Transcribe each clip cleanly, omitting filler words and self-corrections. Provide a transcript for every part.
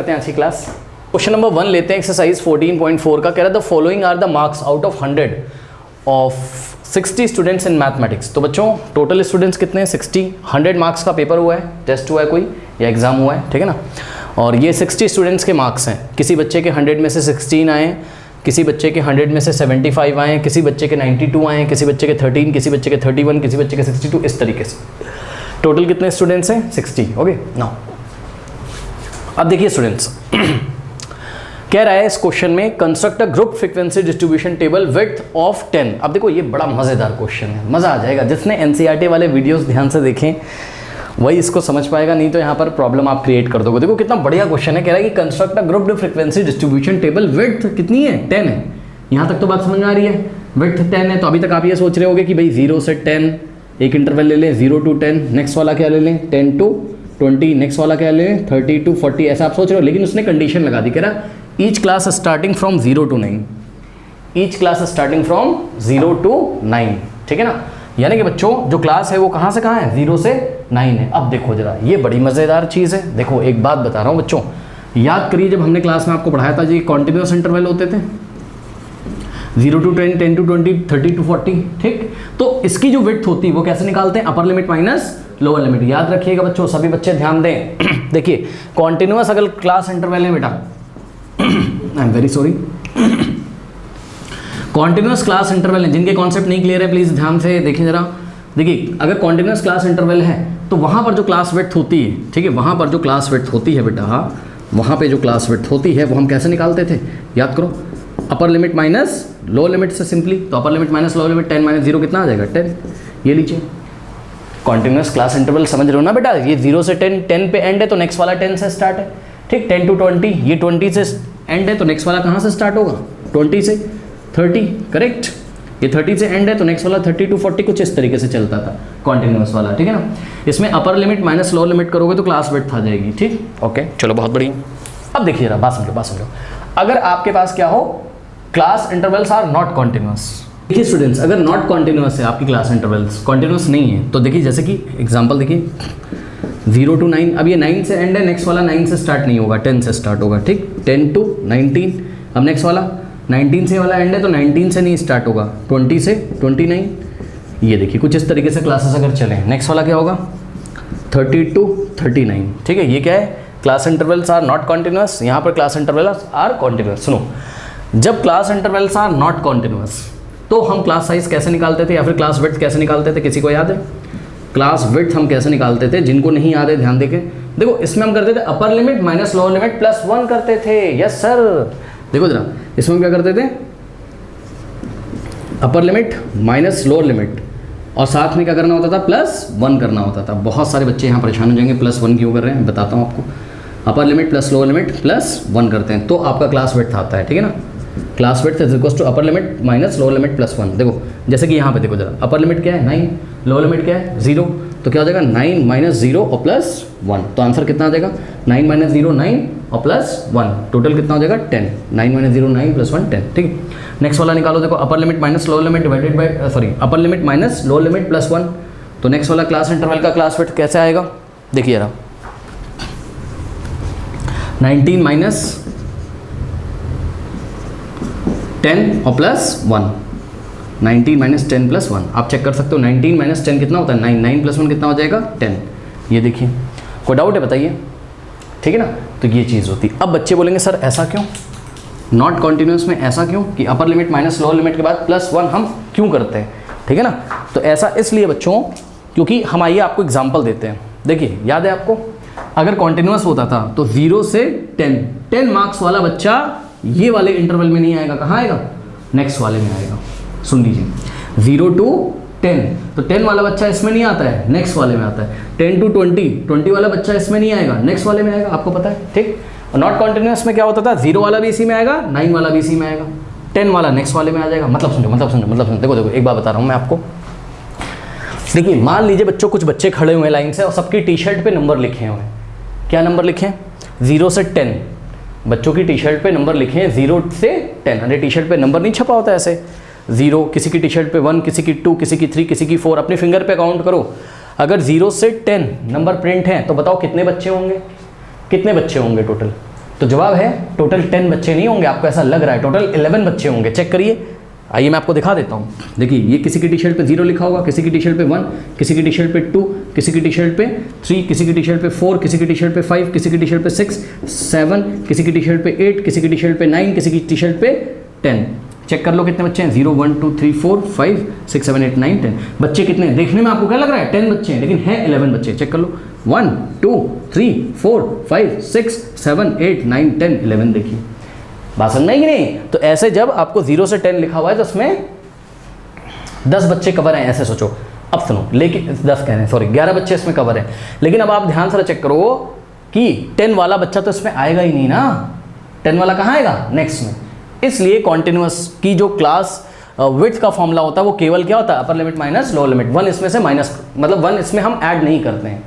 करते हैं आज की क्लास। क्वेश्चन नंबर 1 लेते हैं, एक्सरसाइज 14.4 का। कह रहा है the following are the marks out of 100 of 60 students in mathematics. तो बच्चों टोटल स्टूडेंट्स कितने हैं? 60। 100 मार्क्स का पेपर हुआ है, टेस्ट हुआ है कोई या एग्जाम हुआ है, ठीक है ना। और ये 60 स्टूडेंट्स के मार्क्स हैं। किसी बच्चे के 100 में से 16 आए, किसी बच्चे के 100 में से 75 आए, किसी बच्चे के 92 आए, किसी बच्चे के 13, किसी बच्चे के 31, किसी बच्चे के 62, इस तरीके से टोटल कितने स्टूडेंट्स हैं? 60। ओके नाउ अब देखिए स्टूडेंट्स, कह रहा है इस क्वेश्चन में construct a group frequency distribution table width of 10। अब देखो ये बड़ा मज़ेदार क्वेश्चन है, मज़ा आ जाएगा। जिसने एनसीईआरटी वाले वीडियोस ध्यान से देखें वही इसको समझ पाएगा, नहीं तो यहाँ पर प्रॉब्लम आप क्रिएट कर दोगे। देखो कितना बढ़िया क्वेश्चन है। कह रहा है कि construct a group frequency distribution table width कितनी है? 10 है। यहाँ तक तो बात समझ में आ रही है। विड्थ 10 है, तो अभी तक आप ये सोच रहे होगे कि भाई 0 से 10 एक इंटरवल ले लें, 0 to 10, नेक्स्ट वाला क्या ले लें 10 to 20, नेक्स्ट वाला क्या ले लें 30 to 40, ऐसा आप सोच रहे हो। लेकिन उसने कंडीशन लगा दी, कह रहा each class starting from 0 to 9, each class starting from 0 to 9, ठीक है ना। यानी कि बच्चों जो क्लास है वो कहाँ से कहाँ है? 0 से 9 है। अब देखो जरा, ये बड़ी मज़ेदार चीज़ है। देखो एक बात बता रहा हूँ बच्चों, याद करिए जब हमने क्लास में आपको पढ़ाया था जी कॉन्टिन्यूस इंटरवल होते थे 0 to 10, 10 to 20, 30 to 40, ठीक। तो इसकी जो विड्थ होती है वो कैसे निकालते हैं? अपर लिमिट माइनस लोअर लिमिट। याद रखिएगा बच्चों, सभी बच्चे ध्यान दें। देखिए कॉन्टिन्यूस अगर क्लास इंटरवल है बेटा, I am very sorry, continuous class interval है, जिनके कॉन्सेप्ट नहीं क्लियर है प्लीज़ ध्यान से देखें जरा। देखिए अगर कॉन्टिन्यूस क्लास इंटरवल है तो वहाँ पर जो क्लास विड्थ होती है, ठीक है, वहाँ पर जो क्लास विड्थ होती है बेटा, वहाँ पे जो क्लास विड्थ होती है वो हम कैसे निकालते थे? याद करो, अपर लिमिट माइनस लो लिमिट से सिंपली। तो अपर limit minus low limit 10 minus 0 कितना आ जाएगा? 10। ये लीजिए कॉन्टिन्यूस क्लास इंटरवल, समझ रहे हो ना बेटा। ये 0 से 10, 10 पे एंड है तो नेक्स्ट वाला 10 से स्टार्ट है, ठीक। 10 to 20, ये 20 से एंड है तो नेक्स्ट वाला कहाँ से स्टार्ट होगा? 20 से 30, करेक्ट। ये 30 से एंड है तो नेक्स्ट वाला 30 to 40, कुछ इस तरीके से चलता था कॉन्टिन्यूस वाला, ठीक है ना। इसमें अपर लिमिट माइनस लोअर लिमिट करोगे तो क्लास विड्थ आ जाएगी, ठीक। ओके चलो बहुत बढ़िया। अब देखिए जरा, बात समझो। अगर आपके पास क्या हो, class intervals are not continuous. देखिए स्टूडेंट्स, अगर नॉट कॉन्टिन्यूस है आपकी क्लास इंटरवल्स, कॉन्टिन्यूस नहीं है, तो देखिए जैसे कि एग्जांपल देखिए 0 to 9, अब ये 9 से एंड है, नेक्स्ट वाला 9 से स्टार्ट नहीं होगा, 10 से स्टार्ट होगा, ठीक। 10 to 19, अब नेक्स्ट वाला 19 से वाला एंड है तो 19 से नहीं स्टार्ट होगा, 20 से 29। ये देखिए कुछ इस तरीके से क्लासेस अगर चलें, नेक्स्ट वाला क्या होगा 30 to 39, ठीक है। ये क्या है? Class intervals are not continuous. यहाँ पर क्लास इंटरवल्स आर कॉन्टिन्यूस। सुनो, जब class intervals are not continuous तो हम क्लास साइज कैसे निकालते थे या फिर क्लास विड्थ कैसे निकालते थे? किसी को याद है? क्लास विड्थ हम कैसे निकालते थे? जिनको नहीं याद है ध्यान देके देखो, इसमें हम करते थे अपर limit minus lower limit plus 1 करते थे। यस सर, देखो जरा इसमें क्या करते थे? अपर लिमिट माइनस लोअर लिमिट और साथ में क्या करना होता था? प्लस 1 करना होता था। बहुत सारे बच्चे यहाँ परेशान हो जाएंगे, प्लस 1 क्यों कर रहे हैं, बताता हूँ आपको। Upper limit plus lower limit plus 1 करते हैं तो आपका क्लास विड्थ आता है, ठीक है ना। Class width is equals to upper limit minus lower limit plus 1। देखो जैसे कि यहाँ पे देखो जरा, अपर लिमिट क्या है 9, लोअर लिमिट क्या है 0, तो क्या हो जाएगा 9 माइनस 0 और प्लस 1। तो आंसर कितना आ जाएगा? 9 माइनस 0 9 और प्लस 1, टोटल कितना हो जाएगा 10। 9 माइनस 0 9 प्लस 1 10, ठीक है। नेक्स्ट वाला निकालो, देखो अपर limit minus lower limit divided by sorry upper limit minus lower limit plus 1। तो नेक्स्ट वाला क्लास इंटरवल का क्लास विड्थ कैसे आएगा? देखिए जरा 19 माइनस 10 और प्लस 1, 19 माइनस 10 प्लस 1। आप चेक कर सकते हो 19 माइनस 10 कितना होता है? 9, 9 प्लस 1 कितना हो जाएगा? 10। ये देखिए, कोई डाउट है बताइए, ठीक है ना। तो ये चीज़ होती। अब बच्चे बोलेंगे सर ऐसा क्यों, नॉट कॉन्टिन्यूस में ऐसा क्यों कि अपर लिमिट माइनस लोअर लिमिट के बाद प्लस 1 हम क्यों करते हैं, ठीक है ना। तो ऐसा इसलिए बच्चों क्योंकि हम आइए आपको एग्जाम्पल देते हैं। देखिए याद है आपको, अगर कॉन्टिन्यूस होता था तो 0 से 10 मार्क्स वाला बच्चा ये वाले इंटरवल में नहीं आएगा, कहाँ आएगा? नेक्स्ट वाले में आएगा। सुन लीजिए 0 to 10, तो 10 वाला बच्चा इसमें नहीं आता है, नेक्स्ट वाले में आता है। 10 to 20 वाला बच्चा इसमें नहीं आएगा, नेक्स्ट वाले में आएगा, आपको पता है, ठीक। और नॉट कॉन्टिन्यूस में क्या होता था? 0 वाला भी इसी में आएगा, 9 वाला भी इसी में आएगा, 10 वाला नेक्स्ट वाले में आ जाएगा। मतलब समझो। देखो एक बात बता रहा हूँ मैं आपको। देखिए मान लीजिए बच्चों, कुछ बच्चे खड़े हुए हैं लाइन से और सबकी टी शर्ट पे नंबर लिखे हुए हैं। क्या नंबर लिखे हैं? 0 से 10। बच्चों की टी शर्ट पे नंबर लिखे हैं 0 से 10। अरे टी शर्ट पे नंबर नहीं छपा होता ऐसे, 0 किसी की टी शर्ट पे 1, किसी की 2, किसी की 3, किसी की 4, अपने फिंगर पे काउंट करो। अगर 0 से 10 नंबर प्रिंट हैं तो बताओ कितने बच्चे होंगे? कितने बच्चे होंगे टोटल? तो जवाब है टोटल 10 बच्चे नहीं होंगे, आपको ऐसा लग रहा है, टोटल 11 बच्चे होंगे। चेक करिए, आइए मैं आपको दिखा देता हूँ। देखिए ये किसी की टी शर्ट पे 0 लिखा होगा, किसी की टी शर्ट पे 1, किसी की टी शर्ट पे 2, किसी की टी शर्ट पे 3, किसी की टी शर्ट पे 4, किसी की टी शर्ट पे 5, किसी की टी शर्ट पे 6, 7, किसी की टी शर्ट पे 8, किसी की टी शर्ट पे 9, किसी की टी शर्ट पे 10। चेक कर लो कितने बच्चे हैं, 0 1 2 3 4 5 6 7 8 9 10। बच्चे कितने हैं? देखने में आपको क्या लग रहा है 10 बच्चे हैं, लेकिन हैं 11 बच्चे। चेक कर लो 1 2 3 4 5 6 7 8 9 10 11। देखिए बात समझ में आई कि नहीं? तो ऐसे जब आपको 0 से 10 लिखा हुआ है तो उसमें 10 बच्चे कवर हैं, ऐसे सोचो। अब सुनो, लेकिन 10 कह रहे हैं, सॉरी 11 बच्चे इसमें कवर हैं, लेकिन अब आप ध्यान से चेक करो कि 10 वाला बच्चा तो इसमें आएगा ही नहीं ना। 10 वाला कहाँ आएगा? नेक्स्ट में। इसलिए कॉन्टिन्यूअस की जो क्लास विड्थ का फॉर्मूला होता है वो केवल क्या होता है? अपर लिमिट माइनस लोअर लिमिट। 1 इसमें से माइनस, मतलब 1 इसमें हम ऐड नहीं करते हैं,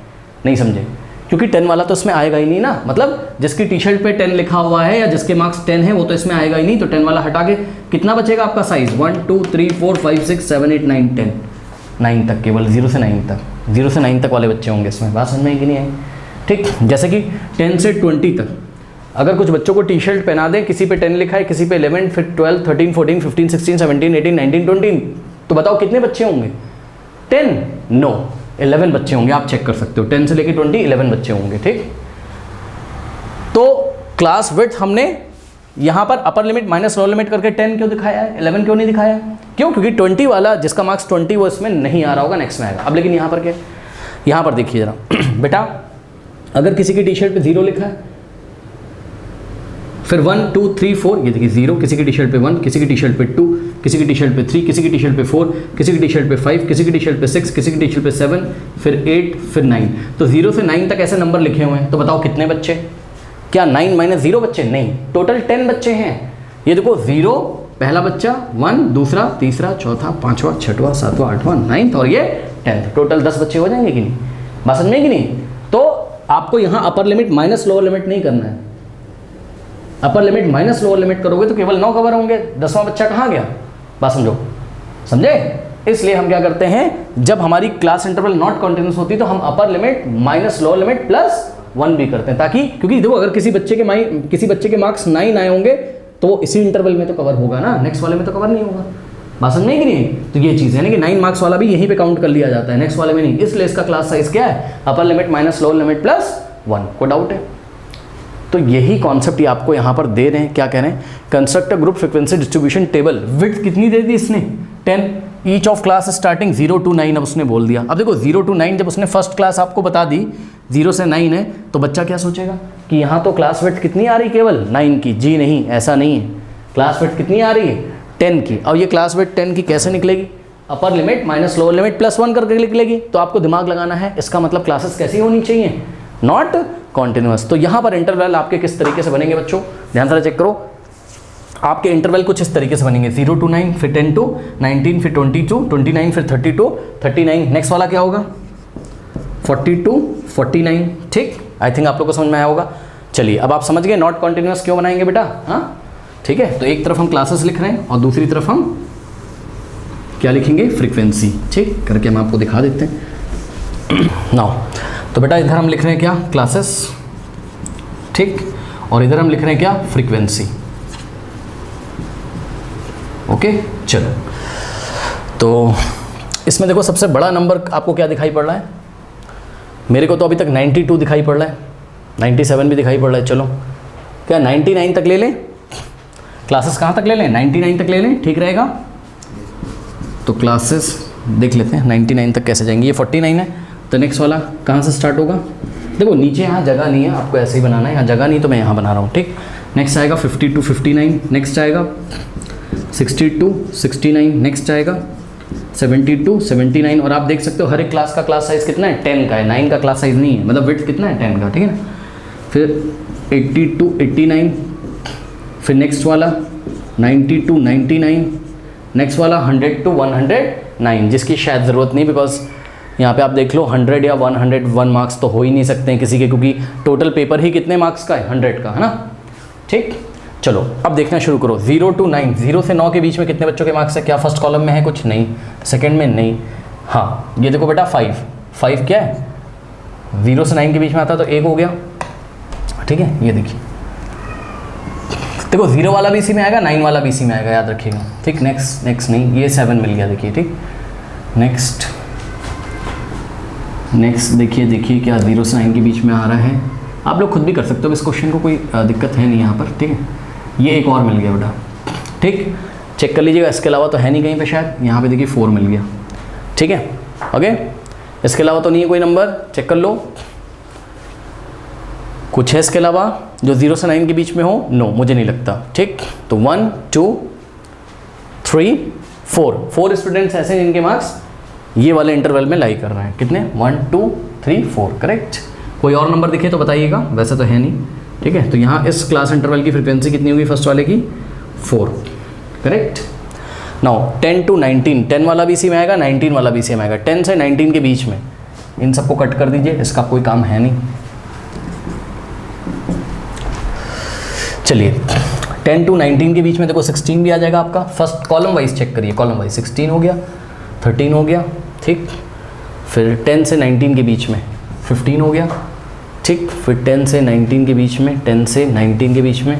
नहीं समझे? क्योंकि 10 वाला तो इसमें आएगा ही नहीं ना, मतलब जिसकी टी शर्ट पे 10 लिखा हुआ है या जिसके मार्क्स 10 है वो तो इसमें आएगा ही नहीं। तो 10 वाला हटा के कितना बचेगा आपका साइज? 1 2 3 4 5 6 7 8 9 10, 9 तक, केवल 0 से 9 तक, 0 से 9 तक वाले बच्चे होंगे इसमें। बात समझ में कि नहीं आई? ठीक, जैसे कि 10 से 20 तक अगर कुछ बच्चों को टी शर्ट पहना दें, किसी पे 10 लिखा है, किसी पे 11, फिर 12 13 14 15 16 17 18 19 20, तो बताओ कितने बच्चे होंगे? 10? नो, 11 बच्चे होंगे। आप चेक कर सकते हो, 10 से लेके 20 11 बच्चे होंगे। ठीक, तो क्लास विड्थ हमने यहाँ पर अपर लिमिट माइनस लोअर लिमिट करके 10 क्यों दिखाया है, 11 क्यों नहीं दिखाया? क्यों? क्योंकि 20 वाला जिसका मार्क्स 20 वो इसमें नहीं आ रहा होगा, नेक्स्ट में आएगा। अब लेकिन यहाँ पर क्या, यहाँ पर देखिए जरा बेटा, अगर किसी की टी शर्ट पे 0 लिखा है, फिर 1 2 3 4, ये देखिए 0, किसी की टी शर्ट पे 1, किसी की टी शर्ट पे 2, किसी की टी शर्ट पे 3, किसी की टी शर्ट पे 4, किसी की टी शर्ट पे 5, किसी की टी शर्ट पे 6, किसी की टी शर्ट पे 7, फिर 8, फिर 9। तो 0 से 9 तक ऐसे नंबर लिखे हुए हैं, तो बताओ कितने बच्चे? क्या 9 माइनस 0 बच्चे? नहीं, टोटल 10 बच्चे हैं। ये देखो 0 पहला बच्चा, 1 दूसरा, तीसरा, चौथा, पांचवा, छठवां, सातवां, आठवां, 9th और ये 10th, टोटल 10 बच्चे हो जाएंगे कि नहीं? बात समझ में कि नहीं? तो आपको यहाँ अपर लिमिट माइनस लोअर लिमिट नहीं करना है। अपर लिमिट माइनस लोअर लिमिट करोगे तो केवल 9 कवर होंगे, 10वां बच्चा कहाँ गया? बात समझो, समझे? इसलिए हम क्या करते हैं, जब हमारी क्लास इंटरवल नॉट कॉन्टिन्यूस होती तो हम अपर limit minus lower limit plus 1 भी करते हैं, ताकि, क्योंकि देखो अगर किसी बच्चे के मार्क्स 9 आए होंगे तो वो इसी इंटरवल में तो कवर होगा ना, नेक्स्ट वाले में तो कवर नहीं होगा। बात समझ में कि नहीं? तो ये चीज़ है ना कि 9 मार्क्स वाला भी यहीं पे काउंट कर लिया जाता है, नेक्स्ट वाले में नहीं। इसलिए इसका क्लास साइज क्या है? अपर limit minus lower limit plus 1। कोई डाउट है? तो यही कॉन्सेप्ट ये आपको यहाँ पर दे रहे हैं। क्या कह रहे हैं? Construct a group frequency distribution table. Width कितनी दे दी इसने? 10। Each of class starting 0 to 9, अब उसने बोल दिया। अब देखो 0 to 9 जब उसने फर्स्ट क्लास आपको बता दी 0 से 9 है, तो बच्चा क्या सोचेगा कि यहाँ तो क्लास विड्थ कितनी आ रही, केवल 9 की। जी नहीं, ऐसा नहीं है, क्लास विड्थ कितनी आ रही है? 10 की। अब ये क्लास विड्थ 10 की कैसे निकलेगी? अपर limit minus lower limit plus 1 करके निकलेगी। तो आपको दिमाग लगाना है, इसका मतलब क्लासेस कैसी होनी चाहिए? Not continuous. तो यहाँ पर इंटरवल आपके किस तरीके से बनेंगे बच्चों? ध्यान से चेक करो, आपके इंटरवल कुछ इस तरीके से बनेंगे, 0 to 9, फिर 10 to 19, फिर 22, 29, फिर 32, 39। नेक्स्ट वाला क्या होगा? 42, 49। ठीक, आई थिंक आप लोग को समझ में आया होगा। चलिए, अब आप समझ गए नॉट कॉन्टिन्यूअस क्यों बनाएंगे बेटा? हाँ, ठीक है। तो एक तरफ हम क्लासेस लिख रहे हैं और दूसरी तरफ हम क्या लिखेंगे? फ्रीक्वेंसी। ठीक, करके हम आपको दिखा देते हैं। नाउ तो बेटा इधर हम लिख रहे हैं क्या? क्लासेस। ठीक, और इधर हम लिख रहे हैं क्या? फ्रीक्वेंसी। ओके, चलो। तो इसमें देखो सबसे बड़ा नंबर आपको क्या दिखाई पड़ रहा है? मेरे को तो अभी तक 92 दिखाई पड़ रहा है, 97 भी दिखाई पड़ रहा है। चलो, क्या 99 तक ले लें? क्लासेस कहाँ तक ले लें? 99 तक ले लें, ठीक रहेगा? तो क्लासेस देख लेते हैं 99 तक कैसे जाएंगे। ये 49 है, तो नेक्स्ट वाला कहाँ से स्टार्ट होगा? देखो नीचे यहाँ जगह नहीं है, आपको ऐसे ही बनाना है। यहाँ जगह नहीं तो मैं यहाँ बना रहा हूँ। ठीक, नेक्स्ट आएगा 52 59, नेक्स्ट आएगा 62 69, नेक्स्ट आएगा 72 79। और आप देख सकते हो हर एक क्लास का क्लास साइज कितना है? 10 का है, 9 का क्लास साइज नहीं है, मतलब विड्थ कितना है? 10 का। ठीक है ना? फिर 82 89, फिर नेक्स्ट वाला 92 99, नेक्स्ट वाला 100 to 109, जिसकी शायद ज़रूरत नहीं, बिकॉज यहाँ पे आप देख लो 100 या 101 मार्क्स तो हो ही नहीं सकते हैं किसी के, क्योंकि टोटल पेपर ही कितने मार्क्स का है? 100 का, है ना? ठीक, चलो अब देखना शुरू करो। 0 to 9, 0 से 9 के बीच में कितने बच्चों के मार्क्स है? क्या फर्स्ट कॉलम में है कुछ? नहीं। सेकंड में नहीं। हाँ, ये देखो बेटा 5 क्या है? 0 से 9 के बीच में आता है तो 1 हो गया। ठीक है, ये देखिए देखो 0 वाला भी इसी में आएगा, 9 वाला भी इसी में आएगा, याद रखिएगा। ठीक, नेक्स्ट नहीं, ये 7 मिल गया, देखिए। ठीक, नेक्स्ट देखिए क्या 0 से 9 के बीच में आ रहा है। आप लोग खुद भी कर सकते हो इस क्वेश्चन को, कोई दिक्कत है नहीं यहाँ पर। ठीक है, ये एक और मिल गया बेटा। ठीक, चेक कर लीजिएगा, इसके अलावा तो है नहीं कहीं पे, शायद यहाँ पे देखिए 4 मिल गया। ठीक है, ओके, इसके अलावा तो नहीं है कोई नंबर, चेक कर लो। कुछ है इसके अलावा जो 0 से 9 के बीच में हो? नो, मुझे नहीं लगता। ठीक, तो 1 2 3 4 स्टूडेंट्स ऐसे हैं जिनके मार्क्स ये वाले इंटरवल में लाई कर रहे हैं। कितने? 1 2 3 4, करेक्ट। कोई और नंबर दिखे तो बताइएगा, वैसे तो है नहीं। ठीक है, तो यहाँ इस क्लास इंटरवल की फ्रीक्वेंसी कितनी होगी फर्स्ट वाले की? 4, करेक्ट। नाउ 10 to 19, 10 वाला भी इसी में आएगा, 19 वाला भी इसी में आएगा। 10 से 19 के बीच में इन सबको कट कर दीजिए, इसका कोई काम है नहीं। चलिए 10 to 19 के बीच में देखो 16 भी आ जाएगा आपका। फर्स्ट कॉलम वाइज चेक करिए, कॉलम वाइज 16 हो गया, 13 हो गया। ठीक, फिर 10 से 19 के बीच में 15 हो गया। ठीक, फिर 10 से 19 के बीच में, 10 से 19 के बीच में,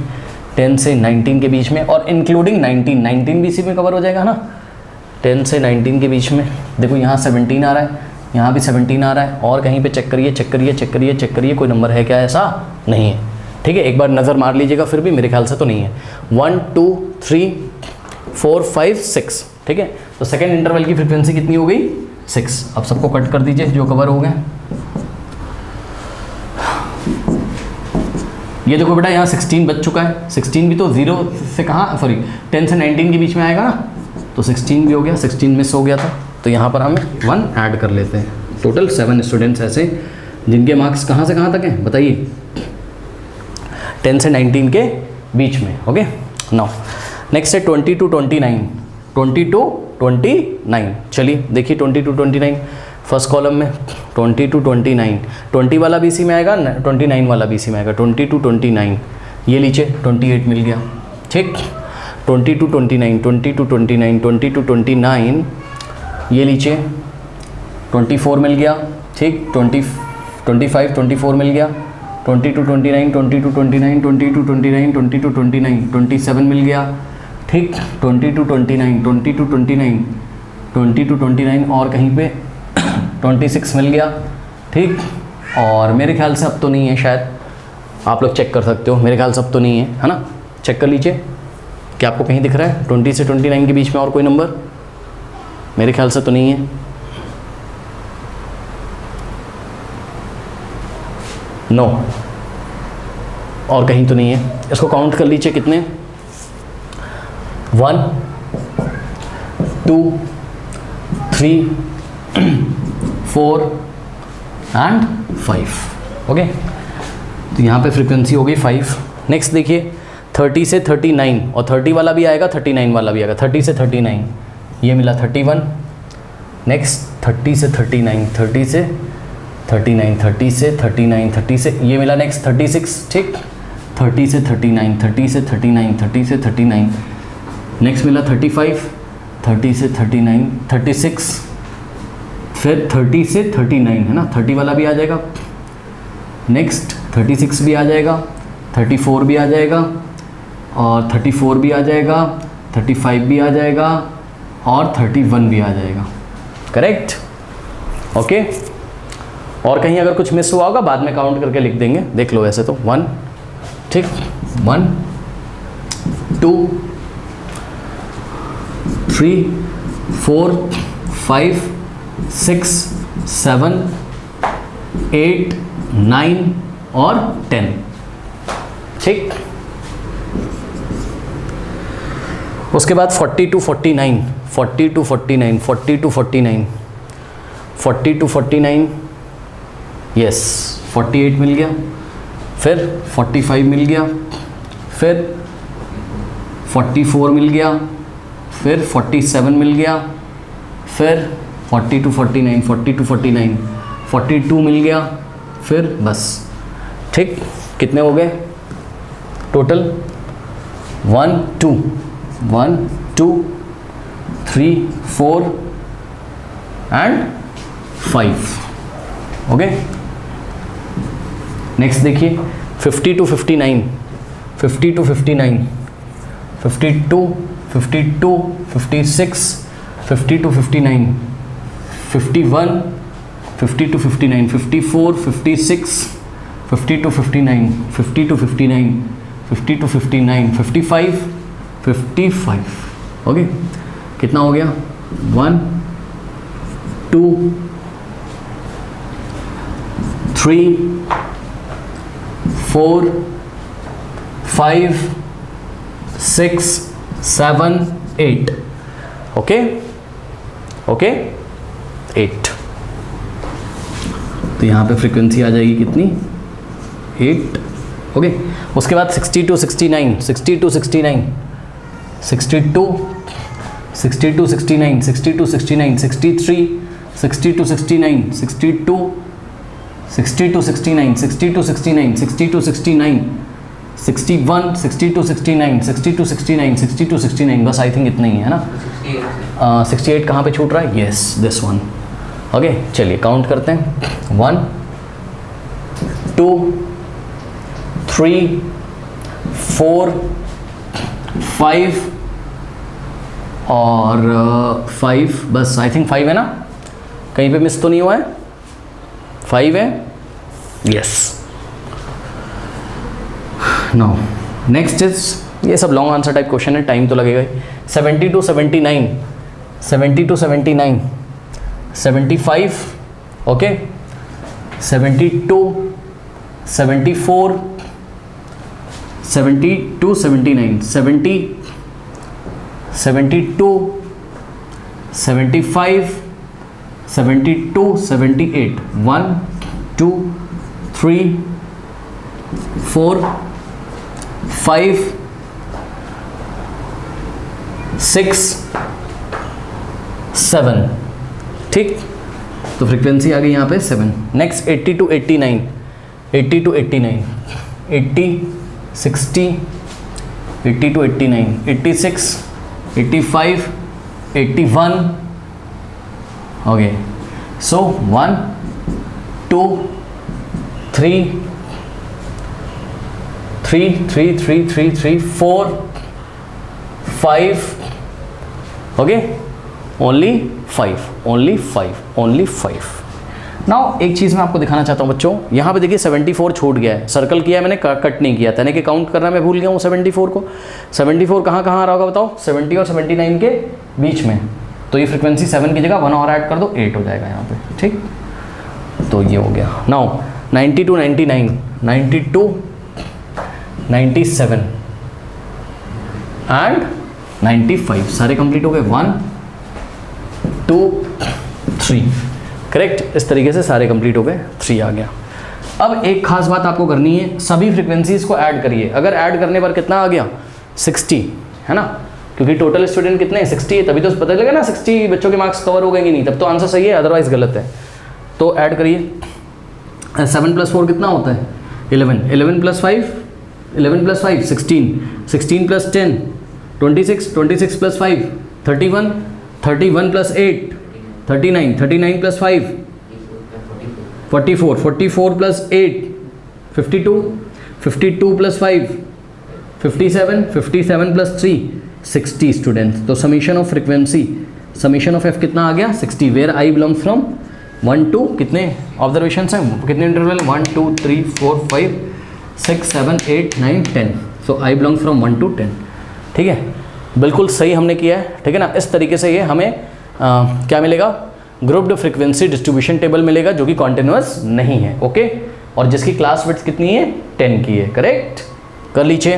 10 से 19 के बीच में, और इंक्लूडिंग 19 भी इसी में कवर हो जाएगा ना। 10 से 19 के बीच में देखो यहाँ 17 आ रहा है, यहाँ भी 17 आ रहा है, और कहीं पे चेक करिए, कोई नंबर है क्या? ऐसा नहीं है। ठीक है, एक बार नज़र मार लीजिएगा, फिर भी मेरे ख्याल से तो नहीं है। 1 2 3 4 5 6। ठीक है, तो सेकेंड इंटरवल की फ्रीक्वेंसी कितनी हो गई? 6। अब सबको कट कर दीजिए जो कवर हो गए। ये देखो बेटा, यहाँ 16 बच चुका है। 16 भी तो 0 से कहाँ, सॉरी 10 से 19 के बीच में आएगा ना, तो 16 भी हो गया, 16 मिस हो गया था, तो यहाँ पर हम 1 ऐड कर लेते हैं। टोटल 7 स्टूडेंट्स ऐसे जिनके मार्क्स कहाँ से कहाँ तक हैं बताइए? 10 से 19 के बीच में। ओके, नाउ नेक्स्ट है 20 to 29। 20 to 29, चलिए देखिए 20 to 29 फर्स्ट कॉलम में 20 to 29, 20 वाला भी इसी में आएगा, 29 वाला भी इसी में आएगा। 20 to 29, ये लीजिए 28 मिल गया। ठीक, 20 to 29, 20 to 29, 20 to 29, ये लीजिए 24 मिल गया। ठीक, 25 24 मिल गया। 20 to 29, 20 to 29, 20 to 29, 20 to 29, 27 मिल गया। ठीक, 20 to 29, 20 to 29, 20 to 29, और कहीं पे 26 मिल गया। ठीक, और मेरे ख्याल से अब तो नहीं है, शायद आप लोग चेक कर सकते हो, मेरे ख्याल से अब तो नहीं है ना। चेक कर लीजिए क्या आपको कहीं दिख रहा है 20 से 29 के बीच में और कोई नंबर? मेरे ख्याल से तो नहीं है। नो, और कहीं तो नहीं है। इसको काउंट कर लीजिए, कितने? 1 2 3 4 एंड 5। ओके, तो यहाँ पे फ्रीक्वेंसी हो गई 5। नेक्स्ट देखिए 30 से 39, और 30 वाला भी आएगा, 39 वाला भी आएगा। 30 से 39, ये मिला 31। नेक्स्ट 30 से 39, 30 से 39, 30 से 39, 30 से ये मिला। नेक्स्ट 36। ठीक, 30 से 39, 30 से 39, 30 से 39, नेक्स्ट मिला 35, 30 से 39, 36, फिर 30 से 39 है ना, 30 वाला भी आ जाएगा। नेक्स्ट 36 भी आ जाएगा, 34 भी आ जाएगा, और 34 भी आ जाएगा, 35 भी आ जाएगा, और 31 भी आ जाएगा। Correct, okay. और कहीं अगर कुछ मिस हुआ होगा बाद में काउंट करके लिख देंगे, देख लो। वैसे तो 1, ठीक, 1 2 3 4 5 6 7 8 9 और 10। ठीक, उसके बाद 40 to 49, 40 to 49, 40 to 49, 40 to 49, yes 48 मिल गया, फिर 45 मिल गया, फिर 44 मिल गया, फिर 47 मिल गया, फिर 40 to 49, 40 to 49, 42 मिल गया, फिर बस। ठीक, कितने हो गए टोटल? 1 2 3 4 एंड 5। ओके, नेक्स्ट देखिए 50 to 59, 50 to 59, 52, 52, 56, 52, 59, 51, 52, 59, 54, 56, 52, 59, 52, 59, 52, 59, 55, 55. ओके, कितना हो गया? 1, 2, 3, 4, 5, 6, 7, 8. Okay okay 8। तो यहाँ पे फ्रीक्वेंसी आ जाएगी कितनी? 8। ओके, उसके बाद 62, 69, 62, 69, 62, 62, 69, 62, 69, 63, 62, 69, 62, 62, 69, 62, 69, 62, 69, 61, 62, 69, 62, 69, 62, 69, बस आई थिंक इतना ही है ना। 68 कहाँ पे छूट रहा है? Yes, this one. ओके, चलिए काउंट करते हैं। 1, 2, 3, 4, 5 और 5, बस आई थिंक 5 है ना, कहीं पे मिस तो नहीं हुआ है? 5 है, यस। नाउ नेक्स्ट इज, ये सब लॉन्ग आंसर टाइप क्वेश्चन है, टाइम तो लगेगा ही। 70 to 79, 70 to 79, 75, ओके, 72, 74, 72, 79, 70, 72, 75, 72, 78, 1, 2, 3, 4, 5, 6, 7, ठीक। तो फ्रीक्वेंसी आ गई यहाँ पे 7। Next 80 to 89, 80 to 89, 80, 60, 80 to 89, 86, 85, 81, okay. So 1, 2, 3, 4, 5, okay, only 5। Now एक चीज़ मैं आपको दिखाना चाहता हूँ बच्चों, यहाँ पे देखिए 74 छूट गया है, सर्कल किया है मैंने, कट नहीं किया, यानी कि काउंट करना मैं भूल गया हूँ 74 को। 74 कहाँ आ रहा होगा बताओ? 70 और 79 के बीच में। तो ये फ्रीक्वेंसी 7 की जगह 1 और ऐड कर दो, 8 हो जाएगा यहाँ पे, ठीक। तो ये हो गया। नाउ 90 to 99, 92, 97 एंड 95, सारे कंप्लीट हो गए। 1, 2, 3, करेक्ट। इस तरीके से सारे कंप्लीट हो गए, 3 आ गया। अब एक खास बात आपको करनी है, सभी फ्रीक्वेंसीज को ऐड करिए। अगर ऐड करने पर कितना आ गया? 60, है ना, क्योंकि टोटल स्टूडेंट कितने हैं? 60 है, तभी तो पता चलेगा ना 60 बच्चों के मार्क्स कवर हो गए कि नहीं, तब तो आंसर सही है, अदरवाइज गलत है। तो ऐड करिए। 7 + 4 कितना होता है? 11, 11 + 5, 11 + 5 16, 16 + 10 26, 26 + 5 31, 31 + 8 39, 39 + 5 44, 44 + 8 52, 52 + 5 57, 57 + 3 60 स्टूडेंट्स। तो summation of frequency, summation of f कितना आ गया? 60, where i belongs from 1 to कितने ऑब्जर्वेशन हैं, कितने interval? 1 2 3 4 5 6 7 8 9 10। So I belongs from 1 to 10, ठीक है, बिल्कुल सही हमने किया है, ठीक है ना। इस तरीके से ये हमें क्या मिलेगा? ग्रुप्ड फ्रीक्वेंसी डिस्ट्रीब्यूशन टेबल मिलेगा, जो कि कॉन्टिन्यूअस नहीं है, ओके, और जिसकी क्लास विड्थ कितनी है? 10 की है, करेक्ट। कर लीजिए।